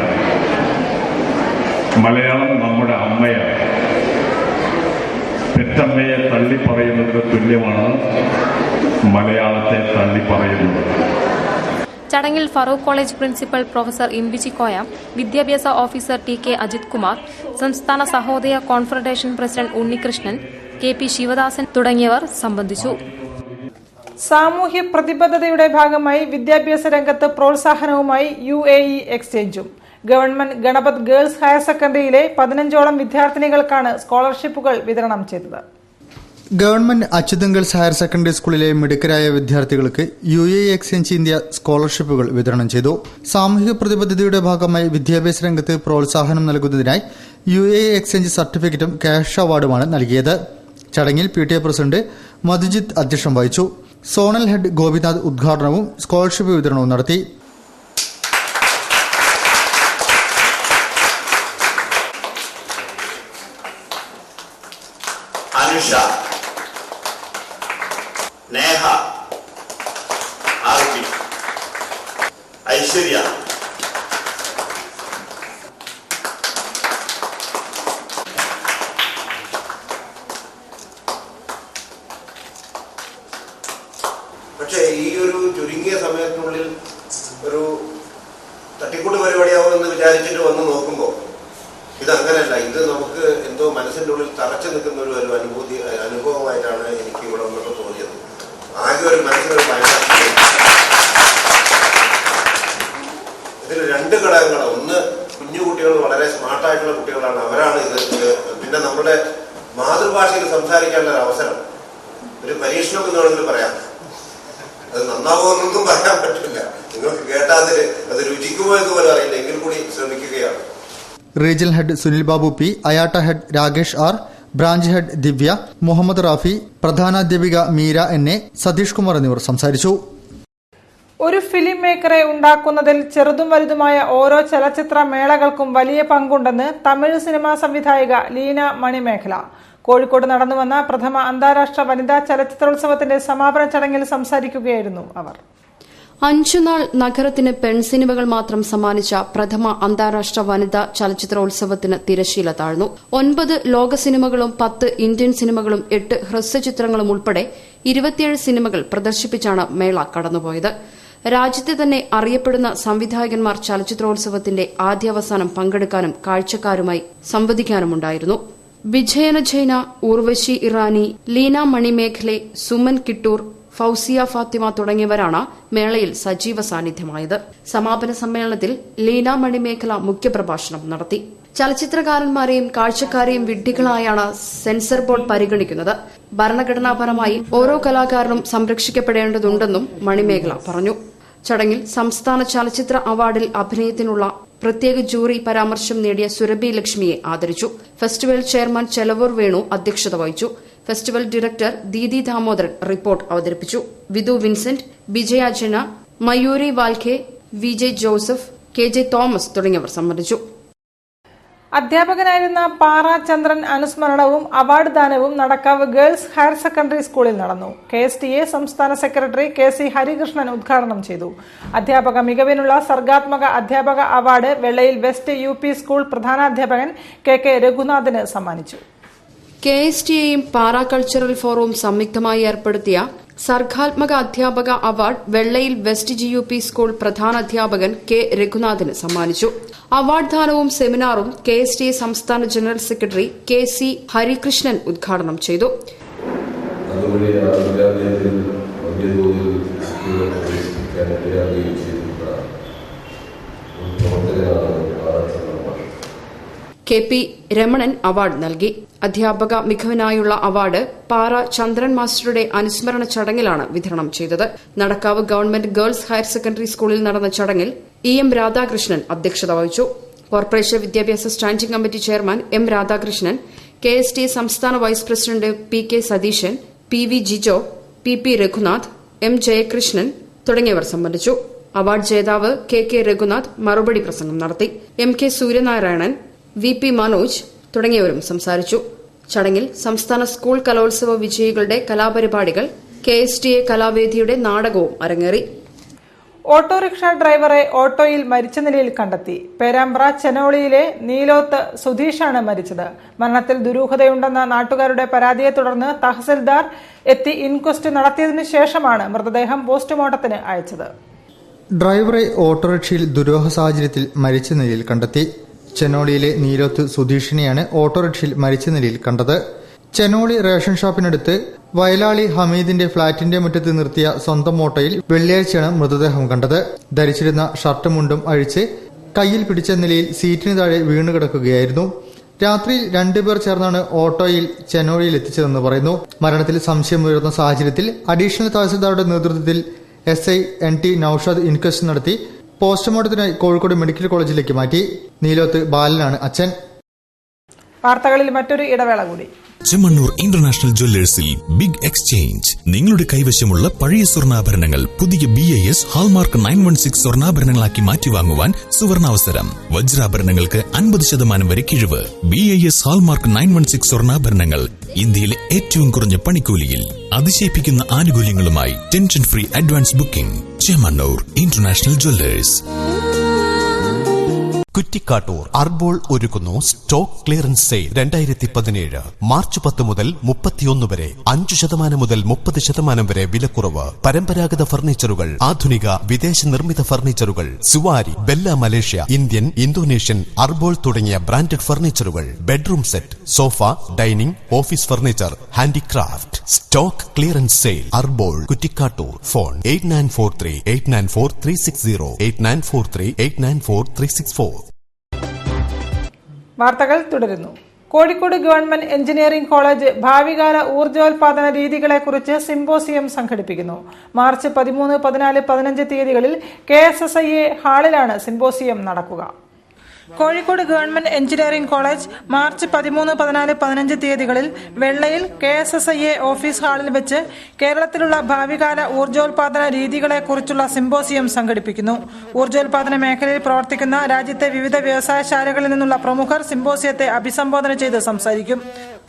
Speaker 9: മലയാളം നമ്മുടെ അമ്മയാണ്. പെറ്റമ്മയെ തള്ളിപ്പറയുന്നതിന് തുല്യമാണ് മലയാളത്തെ തള്ളിപ്പറയുന്നത്.
Speaker 6: ചടങ്ങിൽ ഫറൂഖ് കോളേജ് പ്രിൻസിപ്പൽ പ്രൊഫസർ ഇംബിജി കോയ, വിദ്യാഭ്യാസ officer T K Ajith Kumar, സംസ്ഥാന Sahodaya confederation president Unnikrishnan, K P Sivadasan തുടങ്ങിയവർ സംബന്ധിച്ചു.
Speaker 3: സാമൂഹ്യ പ്രതിബദ്ധതയുടെ ഭാഗമായി വിദ്യാഭ്യാസ രംഗത്ത് പ്രോത്സാഹനവുമായി UAE എക്സ്ചേഞ്ചും. ഗവൺമെന്റ് ഗണപത് ഗേൾസ് ഹയർ സെക്കൻഡറിയിലെ 15ഓളം വിദ്യാർത്ഥിനികൾക്കാണ് സ്കോളർഷിപ്പുകൾ വിതരണം ചെയ്തത്.
Speaker 1: Government Achuthan girls higher secondary സ്കൂളിലെ മിടുക്കരായ വിദ്യാർത്ഥികൾക്ക് UAE എക്സ്ചേഞ്ച് ഇന്ത്യ സ്കോളർഷിപ്പുകൾ വിതരണം ചെയ്തു. സാമൂഹിക പ്രതിബദ്ധതയുടെ ഭാഗമായി വിദ്യാഭ്യാസ രംഗത്ത് പ്രോത്സാഹനം നൽകുന്നതിനായി UAE എക്സ്ചേഞ്ച് സർട്ടിഫിക്കറ്റും ക്യാഷ് അവാർഡുമാണ് നൽകിയത്. ചടങ്ങിൽ PTA പ്രസിഡന്റ് മധുജിത്ത് അധ്യക്ഷം വഹിച്ചു. സോണൽ ഹെഡ് ഗോപിനാഥ് ഉദ്ഘാടനവും സ്കോളർഷിപ്പ് വിതരണവും നടത്തി.
Speaker 13: അനുഷ, നേഹ, ആർപി, ഐശ്വര്യ, പക്ഷേ ഈ ഒരു ചുരുങ്ങിയ സമയത്തിനുള്ളിൽ ഒരു തട്ടിക്കൂട്ട് പരിപാടിയാവുമെന്ന് വിചാരിച്ചിട്ട് വന്ന് നോക്കുമ്പോൾ ഇതങ്ങനെയല്ല. ഇത് നമുക്ക് എന്തോ മനസ്സിന്റെ ഉള്ളിൽ തറച്ചു നിൽക്കുന്ന ഒരു അനുഭവമായിട്ടാണ് എനിക്ക് ഇവിടെ വന്നപ്പോൾ തോന്നിയത്. ആകെ ഒരു മനസ്സിനൊരു ഭയങ്കര ഇതിൽ 2 ഘടകങ്ങളാണ്. ഒന്ന്, കുഞ്ഞു കുട്ടികൾ വളരെ സ്മാർട്ടായിട്ടുള്ള കുട്ടികളാണ്, അവരാണ് ഇത്. പിന്നെ നമ്മുടെ മാതൃഭാഷയിൽ സംസാരിക്കാനുള്ള ഒരു അവസരം, ഒരു പരീക്ഷണം എന്ന് വേണമെങ്കിൽ പറയാം. അത് നന്നാവുമെന്നൊന്നും പറയാൻ പറ്റില്ല. നിങ്ങൾക്ക് കേട്ടാൽ അത് രുചിക്കുമോ എന്ന് പോലും അറിയില്ല. എങ്കിൽ കൂടി ശ്രമിക്കുകയാണ്.
Speaker 1: Regional head Sunil Babu P, IATA head Rakesh R, branch head Divya, Muhammad Rafi, പ്രധാനാധ്യാപിക മീര NA, സതീഷ് കുമാർ എന്നിവർ സംസാരിച്ചു.
Speaker 3: ഒരു ഫിലിം മേക്കറെ ഉണ്ടാക്കുന്നതിൽ ചെറുതും വലുതുമായ ഓരോ ചലച്ചിത്ര മേളകൾക്കും വലിയ പങ്കുണ്ടെന്ന് തമിഴ് സിനിമാ സംവിധായിക ലീന മണിമേഖല. കോഴിക്കോട് നടന്നുവന്ന പ്രഥമ അന്താരാഷ്ട്ര വനിതാ ചലച്ചിത്രോത്സവത്തിന്റെ സമാപന ചടങ്ങിൽ സംസാരിക്കുകയായിരുന്നു അവർ.
Speaker 14: 5 നാൾ നഗരത്തിന് പെൺസിനിമകൾ മാത്രം സമ്മാനിച്ച പ്രഥമ അന്താരാഷ്ട്ര വനിതാ ചലച്ചിത്രോത്സവത്തിന് തിരശ്ശീല താഴ്ന്നു. 9 ലോക സിനിമകളും 10 ഇന്ത്യൻ സിനിമകളും 8 ഹ്രസ്വചിത്രങ്ങളും ഉൾപ്പെടെ 27 സിനിമകൾ പ്രദർശിപ്പിച്ചാണ് മേള കടന്നുപോയത്. രാജ്യത്തെ തന്നെ അറിയപ്പെടുന്ന സംവിധായകന്മാർ ചലച്ചിത്രോത്സവത്തിന്റെ ആദ്യാവസാനം പങ്കെടുക്കാനും കാഴ്ചക്കാരുമായി സംവദിക്കാനുമുണ്ടായിരുന്നു. വിജയന ജൈന, ഊർവശി ഇറാനി, ലീന മണിമേഖലെ, സുമൻ കിട്ടൂർ, ഫൌസിയ ഫാത്തിമ തുടങ്ങിയവരാണ് മേളയിൽ സജീവ സാന്നിധ്യമായത്. സമാപന സമ്മേളനത്തിൽ ലീന മണിമേഖല മുഖ്യപ്രഭാഷണം നടത്തി. ചലച്ചിത്രകാരന്മാരെയും കാഴ്ചക്കാരെയും വിഡ്ഢികളായാണ് സെൻസർ ബോർഡ് പരിഗണിക്കുന്നത്. ഭരണഘടനാപരമായി ഓരോ കലാകാരനും സംരക്ഷിക്കപ്പെടേണ്ടതുണ്ടെന്നും മണിമേഖല പറഞ്ഞു. ചടങ്ങിൽ സംസ്ഥാന ചലച്ചിത്ര അവാർഡിൽ അഭിനയത്തിനുള്ള പ്രത്യേക ജൂറി പരാമർശം നേടിയ സുരഭി ലക്ഷ്മിയെ ആദരിച്ചു. ഫെസ്റ്റിവൽ ചെയർമാൻ ചെലവൂർ വേണു അധ്യക്ഷത വഹിച്ചു. Festival director Deedi Damodaran report അവതരിപ്പിച്ചു. Vidhu Vincent, Vijaya Jana, Mayuri Walkhe, VJ Joseph, KJ Thomas തുടങ്ങിയവർ സംബന്ധിച്ചു.
Speaker 3: അധ്യാപകനായിരുന്ന പാറ ചന്ദ്രൻ അനുസ്മരണവും അവാർഡ് ദാനവും നടക്കാവ് ഗേൾസ് ഹയർ സെക്കൻഡറി സ്കൂളിൽ നടന്നു. KSTA സംസ്ഥാന സെക്രട്ടറി KC ഹരികൃഷ്ണൻ ഉദ്ഘാടനം ചെയ്തു. അധ്യാപക മികവിനുള്ള സർഗാത്മക അധ്യാപക അവാർഡ് വെള്ളയിൽ വെസ്റ്റ് UP സ്കൂൾ പ്രധാനാധ്യാപകൻ KK രഘുനാഥിന് സമ്മാനിച്ചു.
Speaker 14: KSTAയും പാറാ കൾച്ചറൽ ഫോറവും സംയുക്തമായി ഏർപ്പെടുത്തിയ സർഗാത്മക അധ്യാപക അവാർഡ് വെള്ളയിൽ വെസ്റ്റ് GUP സ്കൂൾ പ്രധാനാധ്യാപകൻ K രഘുനാഥിന് സമ്മാനിച്ചു. അവാർഡ് ദാനവും സെമിനാറും KSTA സംസ്ഥാന ജനറൽ സെക്രട്ടറി KC ഹരികൃഷ്ണൻ ഉദ്ഘാടനം ചെയ്തു. KP രമണൻ അവാർഡ് നൽകി. അധ്യാപക മികവിനായുള്ള അവാർഡ് പാറ ചന്ദ്രൻ മാസ്റ്ററുടെ അനുസ്മരണ ചടങ്ങിലാണ് വിതരണം ചെയ്തത്. Nadakkavu government girls higher secondary സ്കൂളിൽ നടന്ന ചടങ്ങിൽ EM രാധാകൃഷ്ണൻ അധ്യക്ഷത വഹിച്ചു. കോർപ്പറേഷൻ വിദ്യാഭ്യാസ standing committee chairman M Radhakrishnan, KSTA സംസ്ഥാന vice president PK Satheesan, PV Jijo, PP Raghunath, M Jayakrishnan തുടങ്ങിയവർ സംബന്ധിച്ചു. അവാർഡ് ജേതാവ് KK രഘുനാഥ് മറുപടി പ്രസംഗം നടത്തി. MK സൂര്യനാരായണൻ, VP മനോജ് തുടങ്ങിയവരും സംസാരിച്ചു. ചടങ്ങിൽ സംസ്ഥാന സ്കൂൾ കലോത്സവ വിജയികളുടെ കലാപരിപാടികൾ, KSTA കലാവേദിയുടെ നാടകവും അരങ്ങേറി.
Speaker 3: ഓട്ടോറിക്ഷ ഡ്രൈവറെ ഓട്ടോയിൽ മരിച്ച നിലയിൽ കണ്ടെത്തി. പേരാമ്പ്ര ചെനോളിയിലെ നീലോത്ത് സുധീഷാണ് മരിച്ചത്. മരണത്തിൽ ദുരൂഹതയുണ്ടെന്ന നാട്ടുകാരുടെ പരാതിയെ തുടർന്ന് തഹസിൽദാർ എത്തി ഇൻക്വസ്റ്റ് നടത്തിയതിനു ശേഷമാണ് മൃതദേഹം പോസ്റ്റ്മോർട്ടത്തിന് അയച്ചത്.
Speaker 1: ഡ്രൈവറെ ഓട്ടോറിക്ഷയിൽ ദുരൂഹ സാഹചര്യത്തിൽ മരിച്ച നിലയിൽ കണ്ടെത്തി. ചെനോളിയിലെ നീലോത്ത് സുധീഷിനെയാണ് ഓട്ടോറിക്ഷയിൽ മരിച്ച നിലയിൽ കണ്ടത്. ചെനോളി റേഷൻ ഷോപ്പിനടുത്ത് വയലാളി ഹമീദിന്റെ ഫ്ളാറ്റിന്റെ മുറ്റത്ത് നിർത്തിയ സ്വന്തം ഓട്ടോയിൽ വെള്ളിയാഴ്ചയാണ് മൃതദേഹം കണ്ടത്. ധരിച്ചിരുന്ന ഷർട്ടും മുണ്ടും അഴിച്ച് കയ്യിൽ പിടിച്ച നിലയിൽ സീറ്റിന് താഴെ വീണുകിടക്കുകയായിരുന്നു. രാത്രിയിൽ 2 പേർ ചേർന്നാണ് ഓട്ടോയിൽ ചെനോളിയിൽ എത്തിച്ചതെന്ന് പറയുന്നു. മരണത്തിൽ സംശയമുയർന്ന സാഹചര്യത്തിൽ അഡീഷണൽ തഹസിൽദാരുടെ നേതൃത്വത്തിൽ SI NT നൌഷാദ് ഇൻക്വസ്റ്റ് നടത്തി പോസ്റ്റ്മോർട്ടത്തിനായി കോഴിക്കോട് മെഡിക്കൽ കോളേജിലേക്ക് മാറ്റി. നീലോത്ത് ബാലനാണ് അച്ഛൻ.
Speaker 3: വാർത്തകളിൽ മറ്റൊരു ഇടവേള കൂടി.
Speaker 11: ചെമ്മണ്ണൂർ ഇന്റർനാഷണൽ ജ്വല്ലേഴ്സിൽ ബിഗ് എക്സ്ചേഞ്ച്. നിങ്ങളുടെ കൈവശമുള്ള പഴയ സ്വർണ്ണാഭരണങ്ങൾ പുതിയ BIS ഹാൾമാർക്ക് 916 സ്വർണ്ണാഭരണങ്ങളാക്കി മാറ്റിവാങ്ങുവാൻ സുവർണാവസരം. വജ്രാഭരണങ്ങൾക്ക് 50% വരെ കിഴിവ്. BIS ഹാൾമാർക്ക് 916 സ്വർണ്ണാഭരണങ്ങൾ ഇന്ത്യയിലെ ഏറ്റവും കുറഞ്ഞ പണിക്കൂലിയിൽ അതിശയിപ്പിക്കുന്ന ആനുകൂല്യങ്ങളുമായി tension free advance booking. Chemmanur international jewellers.
Speaker 2: Kuttikkattoor Arbol ഒരുക്കുന്നു സ്റ്റോക്ക് ക്ലിയറൻസ് സെയിൽ 2017 മാർച്ച് 10 മുതൽ 31 വരെ 5% മുതൽ 30% വരെ വിലക്കുറവ്. പരമ്പരാഗത ഫർണിച്ചറുകൾ, ആധുനിക വിദേശ നിർമ്മിത ഫർണിച്ചറുകൾ, Zuari, Bella Malaysia, Indian, Indonesian, Arbol തുടങ്ങിയ ബ്രാൻഡഡ് ഫർണിച്ചറുകൾ, bedroom set, sofa, dining, office furniture, handicraft. Stock clearance sale Arbol Kuttikkattoor. Phone 8943 894360 8943
Speaker 3: വാർത്തകൾ തുടരുന്നു. കോഴിക്കോട് ഗവൺമെന്റ് എഞ്ചിനീയറിംഗ് കോളേജ് ഭാവികാല ഊർജ്ജോൽപാദന രീതികളെക്കുറിച്ച് സിംപോസിയം സംഘടിപ്പിക്കുന്നു. മാർച്ച് 13, 14, 15 തീയതികളിൽ KSSIA ഹാളിലാണ് സിംപോസിയം നടക്കുക. Kozhikode government engineering college March 13, 14, 15 തീയതികളിൽ വെള്ളയിൽ KSSIA ഓഫീസ് ഹാളിൽ വെച്ച് കേരളത്തിലുള്ള ഭാവികാല ഊർജ്ജോൽപാദന രീതികളെക്കുറിച്ചുള്ള സിംപോസിയം സംഘടിപ്പിക്കുന്നു. ഊർജ്ജോൽപാദന മേഖലയിൽ പ്രവർത്തിക്കുന്ന രാജ്യത്തെ വിവിധ വ്യവസായശാലകളിൽ നിന്നുള്ള പ്രമുഖർ സിംപോസിയത്തെ അഭിസംബോധന ചെയ്ത് സംസാരിക്കും.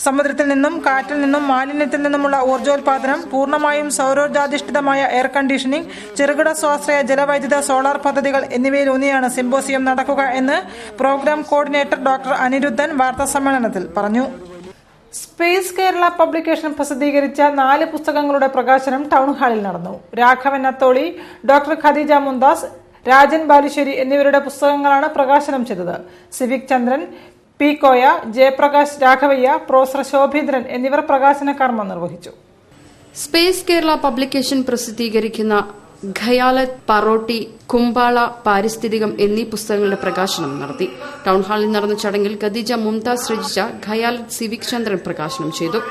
Speaker 3: സമുദ്രത്തിൽ നിന്നും കാറ്റിൽ നിന്നും മാലിന്യത്തിൽ നിന്നുമുള്ള ഊർജ്ജോൽപാദനം, പൂർണ്ണമായും സൗരോർജ്ജാധിഷ്ഠിതമായ എയർ കണ്ടീഷനിംഗ്, ചെറുകിട സ്വാശ്രയ ജലവൈദ്യുത സോളാർ പദ്ധതികൾ എന്നിവയിലൂന്നിയാണ് സിംപോസിയം നടക്കുക എന്ന് പ്രോഗ്രാം കോർഡിനേറ്റർ ഡോക്ടർ അനിരുദ്ധൻ വാർത്താസമ്മേളനത്തിൽ പറഞ്ഞു. സ്പേസ് കേരള പബ്ലിക്കേഷൻ പ്രസിദ്ധീകരിച്ച 4 പുസ്തകങ്ങളുടെ പ്രകാശനം ടൗൺ ഹാളിൽ നടന്നു. രാഘവൻ അത്തോളി, ഡോക്ടർ ഖദീജ മുന്താസ്, രാജൻ ബാലുശ്ശേരി എന്നിവരുടെ പുസ്തകങ്ങളാണ് പ്രകാശനം ചെയ്തത്. സിവിക് ചന്ദ്രൻ, P. കോയ, ജയപ്രകാശ് രാഘവയ്യ, പ്രൊഫസർ ശോഭീന്ദ്രൻ എന്നിവർ പ്രകാശന കർമ്മം നിർവഹിച്ചു.
Speaker 14: സ്പേസ് കേരള പബ്ലിക്കേഷൻ പ്രസിദ്ധീകരിക്കുന്ന ഖയാലത്ത്, പറോട്ടി, കുംബാള, പാരിസ്ഥിതികം എന്നീ പുസ്തകങ്ങളുടെ പ്രകാശനം നടത്തി. ടൌൺഹാളിൽ നടന്ന ചടങ്ങിൽ ഖദീജ മുംതാസ് രചിച്ച ഖയാലത്ത് സിവിക് ചന്ദ്രൻ പ്രകാശനം ചെയ്തു.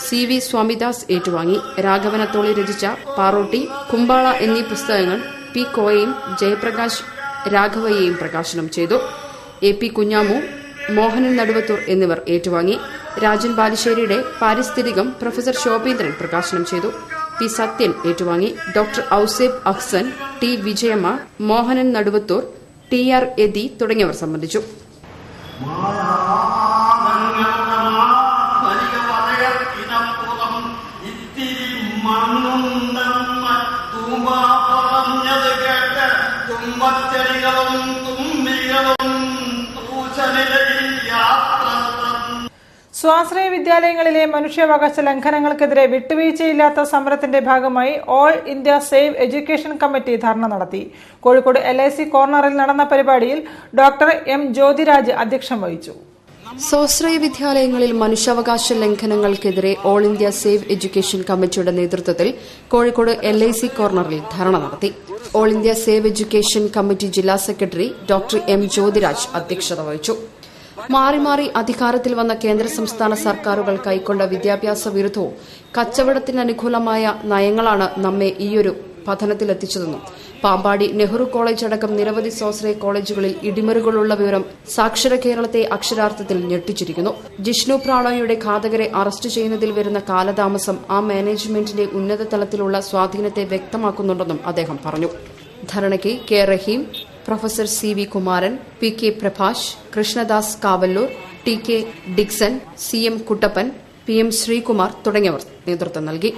Speaker 14: CV സ്വാമിദാസ് ഏറ്റുവാങ്ങി. രാഘവനത്തോളി രചിച്ച പാറോട്ടി, കുംബാള എന്നീ പുസ്തകങ്ങൾ P. കോയയും ജയപ്രകാശ് രാഘവയ്യയും പ്രകാശനം ചെയ്തു. AP കുഞ്ഞാമു, മോഹനൻ നടുവത്തൂർ എന്നിവർ ഏറ്റുവാങ്ങി. രാജൻ ബാലുശ്ശേരിയുടെ പാരിസ്ഥിതികം പ്രൊഫസർ ശോഭീന്ദ്രൻ പ്രകാശനം ചെയ്തു. P. സത്യൻ ഏറ്റുവാങ്ങി. Doctor Ouseb Ahsan, T. Vijayamma, Mohanan Naduvathur, TR Yathi തുടങ്ങിയവർ സംബന്ധിച്ചു.
Speaker 3: സ്വാശ്രയ വിദ്യാലയങ്ങളിലെ മനുഷ്യാവകാശ ലംഘനങ്ങൾക്കെതിരെ വിട്ടുവീഴ്ചയില്ലാത്ത സമരത്തിന്റെ ഭാഗമായി all India save education committee dharna നടത്തി. കോഴിക്കോട് LIC കോർണറിൽ നടന്ന പരിപാടിയിൽ ഡോക്ടർ M. ജ്യോതിരാജ് അധ്യക്ഷം വഹിച്ചു.
Speaker 14: സ്വാശ്രയ വിദ്യാലയങ്ങളിൽ മനുഷ്യാവകാശ ലംഘനങ്ങൾക്കെതിരെ ഓൾ ഇന്ത്യ സേവ് എഡ്യൂക്കേഷൻ കമ്മിറ്റിയുടെ നേതൃത്വത്തിൽ കോഴിക്കോട് LIC കോർണറിൽ ധർണ നടത്തി. All India save education committee ജില്ലാ സെക്രട്ടറി ഡോക്ടർ M. ജ്യോതിരാജ് അധ്യക്ഷത വഹിച്ചു. മാറി മാറി അധികാരത്തിൽ വന്ന കേന്ദ്ര സംസ്ഥാന സർക്കാരുകൾ കൈക്കൊണ്ട വിദ്യാഭ്യാസ വിരുദ്ധവും കച്ചവടത്തിനനുകൂലമായ നയങ്ങളാണ് നമ്മെ ഈയൊരു പതനത്തിലെത്തിച്ചതെന്നും പാമ്പാടി നെഹ്റു കോളേജ് അടക്കം നിരവധി സ്വാശ്രയ കോളേജുകളിൽ ഇടിമറുകളുള്ള വിവരം സാക്ഷര കേരളത്തെ അക്ഷരാർത്ഥത്തിൽ ഞെട്ടിച്ചിരിക്കുന്നു. ജിഷ്ണു പ്രാണോയുടെ ഘാതകരെ അറസ്റ്റ് ചെയ്യുന്നതിൽ വരുന്ന കാലതാമസം ആ മാനേജ്മെന്റിന്റെ ഉന്നത തലത്തിലുള്ള സ്വാധീനത്തെ വ്യക്തമാക്കുന്നുണ്ടെന്നും അദ്ദേഹം പറഞ്ഞു. ധരണയ്ക്ക് K. Rahim, professor CV Kumaran, PK Prabhash, Krishnadas Kavalloor, TK Dixon, CM Kuttappan, PM Sreekumar തുടങ്ങിയവർ നേതൃത്വം നൽകി.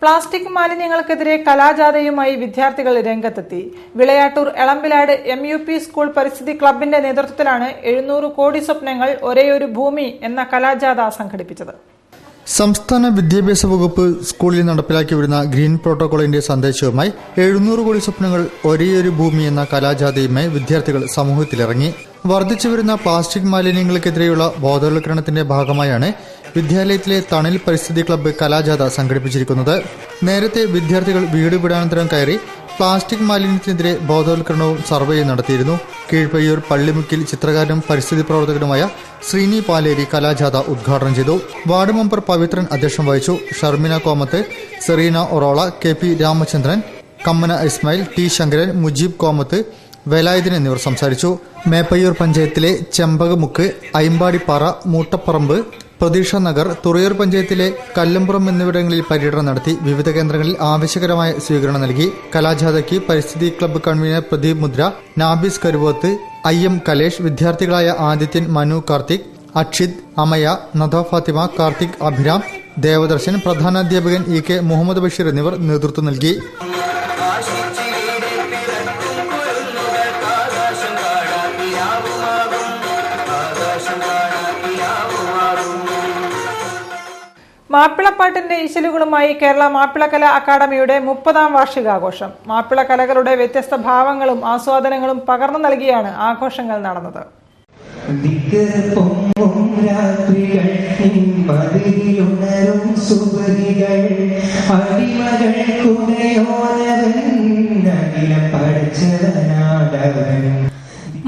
Speaker 3: പ്ലാസ്റ്റിക് മാലിന്യങ്ങൾക്കെതിരെ കലാജാഥയുമായി വിദ്യാർത്ഥികൾ രംഗത്തെത്തി. വിളയാട്ടൂർ എളമ്പിലാട് MUP സ്കൂൾ പരിസ്ഥിതി ക്ലബിന്റെ നേതൃത്വത്തിലാണ് 700 കോടി സ്വപ്നങ്ങൾ ഒരേയൊരു ഭൂമി എന്ന കലാജാഥ സംഘടിപ്പിച്ചത്.
Speaker 1: സംസ്ഥാന വിദ്യാഭ്യാസ വകുപ്പ് സ്കൂളിൽ നടപ്പിലാക്കി വരുന്ന ഗ്രീൻ പ്രോട്ടോകോളിന്റെ സന്ദേശവുമായി 700 കോടി സ്വപ്നങ്ങൾ ഒരേയൊരു ഭൂമി എന്ന കലാജാഥയുമായി വിദ്യാർത്ഥികൾ സമൂഹത്തിലിറങ്ങി. വർദ്ധിച്ചുവരുന്ന പ്ലാസ്റ്റിക് മാലിന്യങ്ങൾക്കെതിരെയുള്ള ബോധവൽക്കരണത്തിന്റെ ഭാഗമായാണ് വിദ്യാലയത്തിലെ തണൽ പരിസ്ഥിതി ക്ലബ്ബ് കലാജാഥ സംഘടിപ്പിച്ചിരിക്കുന്നത്. നേരത്തെ വിദ്യാർത്ഥികൾ വീട് വീടാന്തരം കയറി പ്ലാസ്റ്റിക് മാലിന്യത്തിനെതിരെ ബോധവൽക്കരണവും സർവേയും നടത്തിയിരുന്നു. കീഴ്പയ്യൂർ പള്ളിമുക്കിൽ ചിത്രകാരനും പരിസ്ഥിതി പ്രവർത്തകനുമായ ശ്രീനി പാലേരി കലാജാഥ ഉദ്ഘാടനം ചെയ്തു. വാർഡ് മെമ്പർ പവിത്രൻ അധ്യക്ഷം വഹിച്ചു. ഷർമിന കോമത്ത്, സെറീന ഒറോള, KP രാമചന്ദ്രൻ, കമ്മന ഇസ്മായിൽ, T ശങ്കരൻ, മുജീബ് കോമത്ത്, വേലായുധൻ എന്നിവർ സംസാരിച്ചു. മേപ്പയ്യൂർ പഞ്ചായത്തിലെ ചെമ്പകമുക്ക്, അയിമ്പാടിപ്പാറ, മൂട്ടപ്പറമ്പ്, പ്രതീക്ഷ നഗർ, തുറയൂർ പഞ്ചായത്തിലെ കല്ലമ്പുറം എന്നിവിടങ്ങളിൽ പര്യടനം നടത്തി. വിവിധ കേന്ദ്രങ്ങളിൽ ആവശ്യകരമായ സ്വീകരണം നൽകി. കലാജാഥയ്ക്ക് പരിസ്ഥിതി ക്ലബ്ബ് കൺവീനർ പ്രദീപ് മുദ്ര, നാബിസ് കരുവോത്ത്, IM കലേഷ്, വിദ്യാർത്ഥികളായ ആദിത്യൻ, മനു, കാർത്തിക്, അക്ഷിത്, അമയ, നദ ഫാത്തിമ, കാർത്തിക്, അഭിരാം, ദേവദർശൻ, പ്രധാനാധ്യാപകൻ EK മുഹമ്മദ് ബഷീർ എന്നിവർ നേതൃത്വം നൽകി.
Speaker 3: മാപ്പിളപ്പാട്ടിന്റെ ഇശലുകളുമായി കേരള മാപ്പിളകലാ അക്കാദമിയുടെ 30ാം വാർഷികാഘോഷം. മാപ്പിള കലകളുടെ വ്യത്യസ്ത ഭാവങ്ങളും ആസ്വാദനങ്ങളും പകർന്നു നൽകിയാണ് ആഘോഷങ്ങൾ നടന്നത്.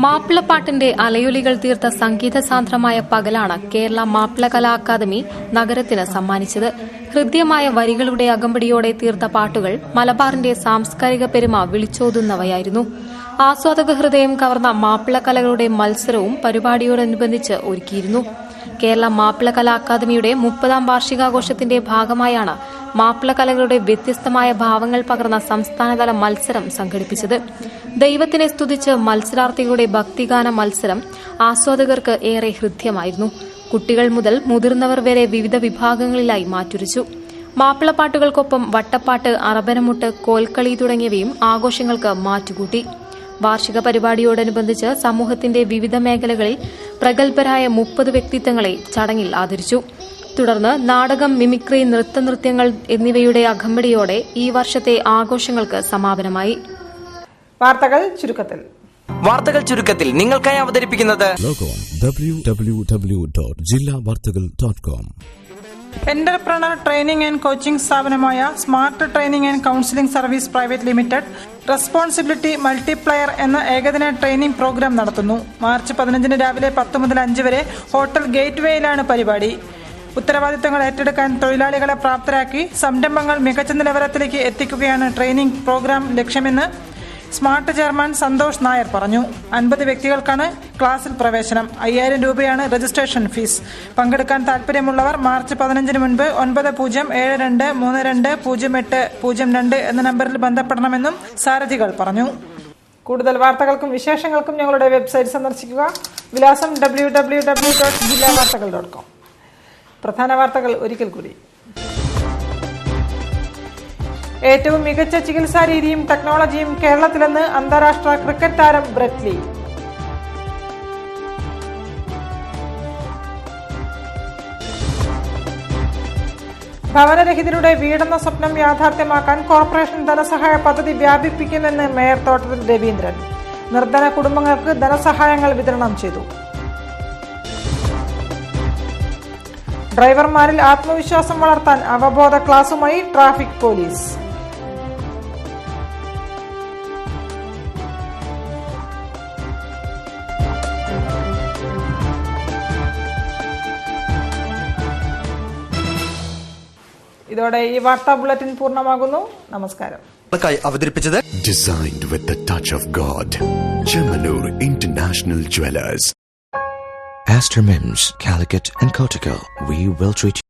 Speaker 6: മാപ്പിളപ്പാട്ടിന്റെ അലയൊലികൾ തീർത്ത സംഗീത സാന്ദ്രമായ പകലാണ് കേരള മാപ്പിള കലാ അക്കാദമി നഗരത്തിന് സമ്മാനിച്ചത്. ഹൃദ്യമായ വരികളുടെ അകമ്പടിയോടെ തീർത്ത പാട്ടുകൾ മലബാറിന്റെ സാംസ്കാരിക പെരുമ വിളിച്ചോതുന്നവയായിരുന്നു. ആസ്വാദക ഹൃദയം കവർന്ന മാപ്പിള കലകളുടെ മത്സരവും പരിപാടിയോടനുബന്ധിച്ച് ഒരുക്കിയിരുന്നു. കേരള മാപ്പിള കലാ അക്കാദമിയുടെ 30ാം വാർഷികാഘോഷത്തിന്റെ ഭാഗമായാണ് മാപ്പിള കലകളുടെ വ്യത്യസ്തമായ ഭാവങ്ങൾ പകർന്ന സംസ്ഥാനതല മത്സരം സംഘടിപ്പിച്ചത്. ദൈവത്തിനെ സ്തുതിച്ച് മത്സരാർത്ഥികളുടെ ഭക്തിഗാന മത്സരം ആസ്വാദകർക്ക് ഏറെ ഹൃദ്യമായിരുന്നു. കുട്ടികൾ മുതൽ മുതിർന്നവർ വരെ വിവിധ വിഭാഗങ്ങളിലായി മാറ്റുരച്ചു. മാപ്പിളപ്പാട്ടുകൾക്കൊപ്പം വട്ടപ്പാട്ട്, അറബനമുട്ട്, കോൽക്കളി തുടങ്ങിയവയും ആഘോഷങ്ങൾക്ക് മാറ്റുകൂട്ടി. വാർഷിക പരിപാടിയോടനുബന്ധിച്ച് സമൂഹത്തിന്റെ വിവിധ മേഖലകളിൽ പ്രഗത്ഭരായ 30 വ്യക്തിത്വങ്ങളെ ചടങ്ങിൽ ആദരിച്ചു. തുടർന്ന് നാടകം, മിമിക്രി, നൃത്തനൃത്യങ്ങൾ എന്നിവയുടെ അകമ്പടിയോടെ ഈ വർഷത്തെ ആഘോഷങ്ങൾക്ക് സമാപനമായി. വാർത്തകൾ
Speaker 15: ചുരുക്കത്തിൽ നിങ്ങൾക്കായി അവതരിപ്പിക്കുന്നത്
Speaker 11: www.jillavartagal.com.
Speaker 3: Entrepreneur training and coaching സ്ഥാപനമായ smart training and counselling service private limited responsibility multiplier എന്ന ഏകദിന ട്രെയിനിംഗ് പ്രോഗ്രാം നടത്തുന്നു. മാർച്ച് 15 രാവിലെ 10 മുതൽ 5 വരെ ഹോട്ടൽ ഗേറ്റ്വേയിലാണ് പരിപാടി. ഉത്തരവാദിത്തങ്ങൾ ഏറ്റെടുക്കാൻ തൊഴിലാളികളെ പ്രാപ്തരാക്കി സംരംഭങ്ങൾ മികച്ച നിലവാരത്തിലേക്ക് എത്തിക്കുകയാണ് ട്രെയിനിംഗ് പ്രോഗ്രാം ലക്ഷ്യമെന്ന് സ്മാർട്ട് ചെയർമാൻ സന്തോഷ് നായർ പറഞ്ഞു. 50 വ്യക്തികൾക്കാണ് ക്ലാസിൽ പ്രവേശനം. 5000 രൂപയാണ് രജിസ്ട്രേഷൻ ഫീസ്. പങ്കെടുക്കാൻ താൽപര്യമുള്ളവർ മാർച്ച് 15 മുൻപ് 9072320802 എന്ന നമ്പറിൽ ബന്ധപ്പെടണമെന്നും സാരഥികൾ പറഞ്ഞു. കൂടുതൽ വാർത്തകൾക്കും വിശേഷങ്ങൾക്കും ഞങ്ങളുടെ വെബ്സൈറ്റ് സന്ദർശിക്കുക. വിലാസം www.jillavartagal.com. പ്രധാന വാർത്തകൾ ഒരിക്കൽ കൂടി. ഏറ്റവും മികച്ച ചികിത്സാ രീതിയും ടെക്നോളജിയും കേരളത്തിലെന്ന് അന്താരാഷ്ട്ര ക്രിക്കറ്റ് താരം ബ്രെറ്റ് ലീ. ഭവനരഹിതരുടെ വീടെന്ന സ്വപ്നം യാഥാർത്ഥ്യമാക്കാൻ കോർപ്പറേഷൻ ധനസഹായ പദ്ധതി വ്യാപിപ്പിക്കുമെന്ന് മേയർ തോട്ടത്തിൽ രവീന്ദ്രൻ. നിർധന കുടുംബങ്ങൾക്ക് ധനസഹായങ്ങൾ വിതരണം ചെയ്തു. ഡ്രൈവർമാരിൽ ആത്മവിശ്വാസം വളർത്താൻ അവബോധ ക്ലാസുമായി ട്രാഫിക് പോലീസ്. ഇതോടെ ഈ വാർത്താ ബുള്ളറ്റിൻ പൂർണ്ണമാകുന്നു. നമസ്കാരം.
Speaker 16: അവതരിപ്പിച്ചത് Designed with the touch of God. Chemanur International Jewelers. Astor Mims, Calicut and Kottakkal. We will treat you